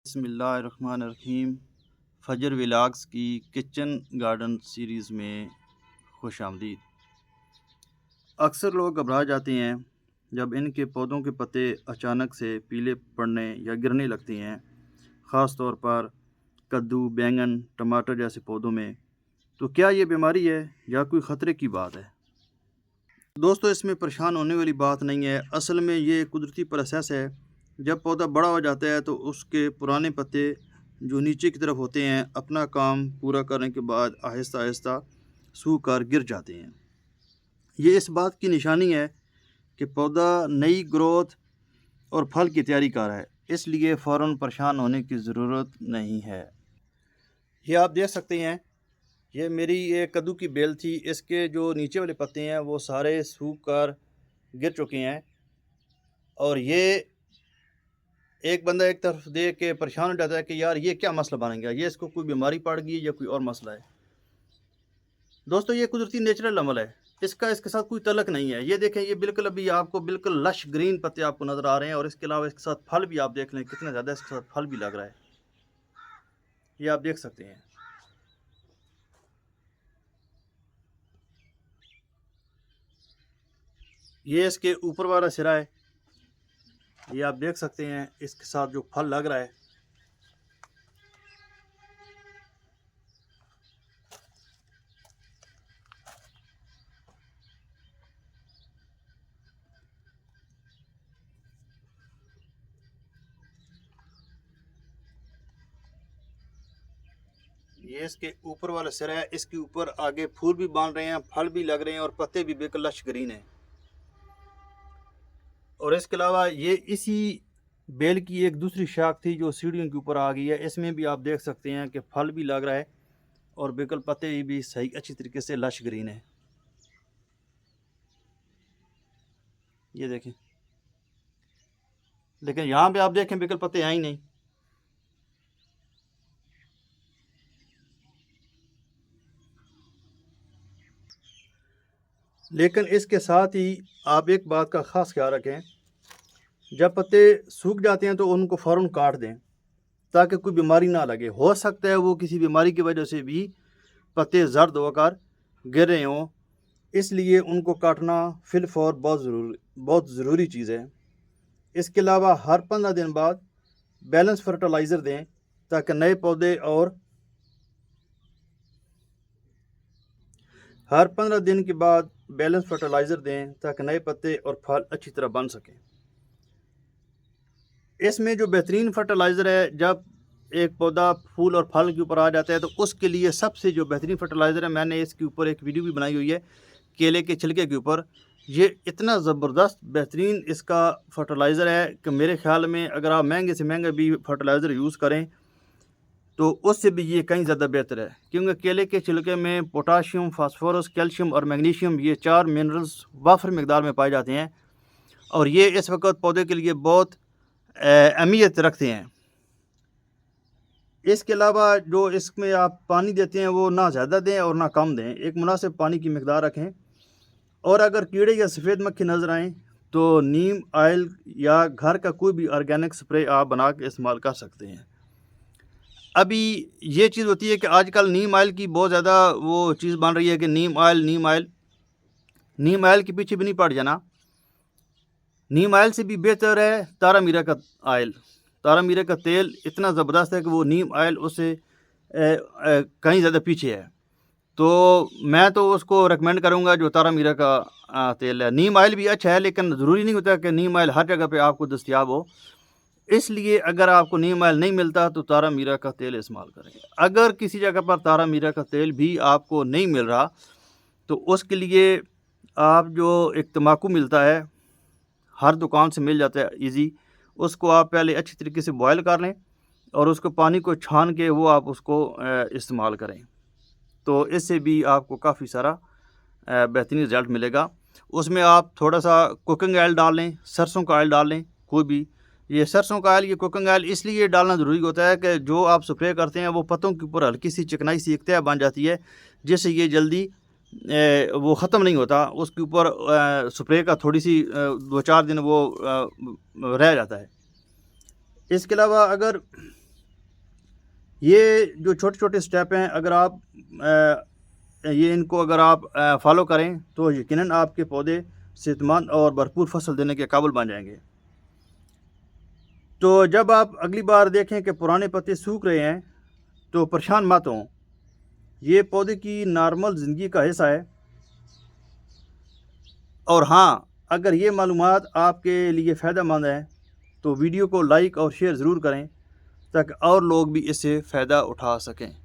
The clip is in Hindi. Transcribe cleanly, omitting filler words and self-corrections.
बिस्मिल्लाहिर्रहमानिर्रहीम। फ़जर व्लॉग्स की किचन गार्डन सीरीज़ में खुश आमदीद। अक्सर लोग घबरा जाते हैं जब इनके पौधों के पत्ते अचानक से पीले पड़ने या गिरने लगते हैं, ख़ास तौर पर कद्दू, बैंगन, टमाटर जैसे पौधों में। तो क्या ये बीमारी है या कोई ख़तरे की बात है? दोस्तों, इसमें परेशान होने वाली बात नहीं है। असल में ये कुदरती प्रोसेस है। जब पौधा बड़ा हो जाता है तो उसके पुराने पत्ते जो नीचे की तरफ होते हैं, अपना काम पूरा करने के बाद आहिस्ता आहिस्ता सूख कर गिर जाते हैं। ये इस बात की निशानी है कि पौधा नई ग्रोथ और फल की तैयारी कर रहा है, इसलिए फ़ौरन परेशान होने की ज़रूरत नहीं है। ये आप देख सकते हैं, ये मेरी ये कद्दू की बेल थी। इसके जो नीचे वाले पत्ते हैं वो सारे सूख कर गिर चुके हैं। और ये एक बंदा एक तरफ देख के परेशान हो जाता है कि यार ये क्या मसला बन गया, ये इसको कोई बीमारी पड़ गई या कोई और मसला है। दोस्तों, ये कुदरती नेचुरल अमल है, इसके साथ कोई तल्लक नहीं है। ये देखें, ये बिल्कुल अभी आपको बिल्कुल लश ग्रीन पत्ते आपको नज़र आ रहे हैं। और इसके अलावा इसके साथ फल भी आप देख लें कितना ज़्यादा इसके साथ फल भी लग रहा है। ये आप देख सकते हैं। ये इसके ऊपर वाला सिरा है, ये आप देख सकते हैं, इसके साथ जो फल लग रहा है। ये इसके ऊपर वाला सिरा है, इसके ऊपर आगे फूल भी बांध रहे हैं, फल भी लग रहे हैं और पत्ते भी बिल्कुल लश ग्रीन है। और इसके अलावा ये इसी बेल की एक दूसरी शाख थी जो सीढ़ियों के ऊपर आ गई है। इसमें भी आप देख सकते हैं कि फल भी लग रहा है और बिल्कुल पत्ते भी सही अच्छी तरीके से लश ग्रीन है। ये देखें, लेकिन यहाँ पे आप देखें बिल्कुल पत्ते हैं ही नहीं। लेकिन इसके साथ ही आप एक बात का ख़ास ख्याल रखें, जब पत्ते सूख जाते हैं तो उनको फ़ौरन काट दें ताकि कोई बीमारी ना लगे। हो सकता है वो किसी बीमारी की वजह से भी पत्ते जर्द होकर गिर रहे हों, इसलिए उनको काटना फिलफौर बहुत ज़रूरी चीज़ है। इसके अलावा हर 15 दिन बाद बैलेंस फर्टिलाइज़र दें ताकि नए पौधे और हर 15 दिन के बाद बैलेंस फर्टिलाइज़र दें ताकि नए पत्ते और फल अच्छी तरह बन सकें। इसमें जो बेहतरीन फर्टिलाइज़र है, जब एक पौधा फूल और फल के ऊपर आ जाता है तो उसके लिए सबसे जो बेहतरीन फर्टिलाइज़र है, मैंने इसके ऊपर एक वीडियो भी बनाई हुई है केले के छिलके के ऊपर। ये इतना ज़बरदस्त बेहतरीन इसका फर्टिलाइज़र है कि मेरे ख़्याल में अगर आप महंगे से महंगा भी फर्टिलाइज़र यूज़ करें तो उससे भी ये कहीं ज़्यादा बेहतर है, क्योंकि केले के छिलके में पोटाशियम, फास्फोरस, कैल्शियम और मैग्नीशियम, ये 4 मिनरल्स वाफर मकदार में पाए जाते हैं। और ये इस वक्त पौधे के लिए बहुत अहमियत रखते हैं। इसके अलावा जो इसमें आप पानी देते हैं वो ना ज़्यादा दें और ना कम दें, एक मुनासिब पानी की मकदार रखें। और अगर कीड़े या सफ़ेद मक्खी नज़र आएँ तो नीम ऑयल या घर का कोई भी ऑर्गेनिक स्प्रे आप बना के इस्तेमाल कर सकते हैं। अभी ये चीज़ होती है कि आजकल नीम ऑयल की बहुत ज़्यादा वो चीज़ बन रही है कि नीम ऑयल के पीछे भी नहीं पड़ जाना। नीम ऑयल से भी बेहतर है तारा मीरा का ऑयल। तारा मीरा का तेल इतना ज़बरदस्त है कि वो नीम ऑयल उससे कहीं ज़्यादा पीछे है। तो मैं तो उसको रेकमेंड करूँगा जो तारा मीरा का तेल है। नीम ऑयल भी अच्छा है, लेकिन ज़रूरी नहीं होता कि नीम ऑयल हर जगह पे आपको दस्तयाब हो। इसलिए अगर आपको नीम ऑयल नहीं मिलता तो तारा मीरा का तेल इस्तेमाल करें। अगर किसी जगह पर तारा मीरा का तेल भी आपको नहीं मिल रहा तो उसके लिए आप जो एक तम्बाकू मिलता है, हर दुकान से मिल जाता है ईज़ी, उसको आप पहले अच्छी तरीके से बॉयल कर लें और उसको पानी को छान के वो आप उसको इस्तेमाल करें। तो इससे भी आपको काफ़ी सारा बेहतरीन रिज़ल्ट मिलेगा। उसमें आप थोड़ा-सा कुकिंग ऑयल डाल लें, सरसों का ऑयल डाल लें, कोई भी। ये सरसों का ऑयल, ये कुकिंग ऑयल इसलिए डालना ज़रूरी होता है कि जो आप स्प्रे करते हैं वो पत्तों के ऊपर हल्की सी चिकनाई सी एक तह बन जाती है, जिससे ये जल्दी वो ख़त्म नहीं होता। उसके ऊपर स्प्रे का थोड़ी सी 2-4 दिन वो रह जाता है। इसके अलावा अगर ये जो छोटे-छोटे स्टेप हैं, अगर आप अगर आप फॉलो करें तो यकीनन आपके पौधे सेहतमंद और भरपूर फसल देने के काबिल बन जाएँगे। तो जब आप अगली बार देखें कि पुराने पत्ते सूख रहे हैं, तो परेशान मत हों। ये पौधे की नॉर्मल ज़िंदगी का हिस्सा है। और हाँ, अगर ये मालूमात आपके लिए फ़ायदेमंद है, तो वीडियो को लाइक और शेयर ज़रूर करें, ताकि और लोग भी इससे फ़ायदा उठा सकें।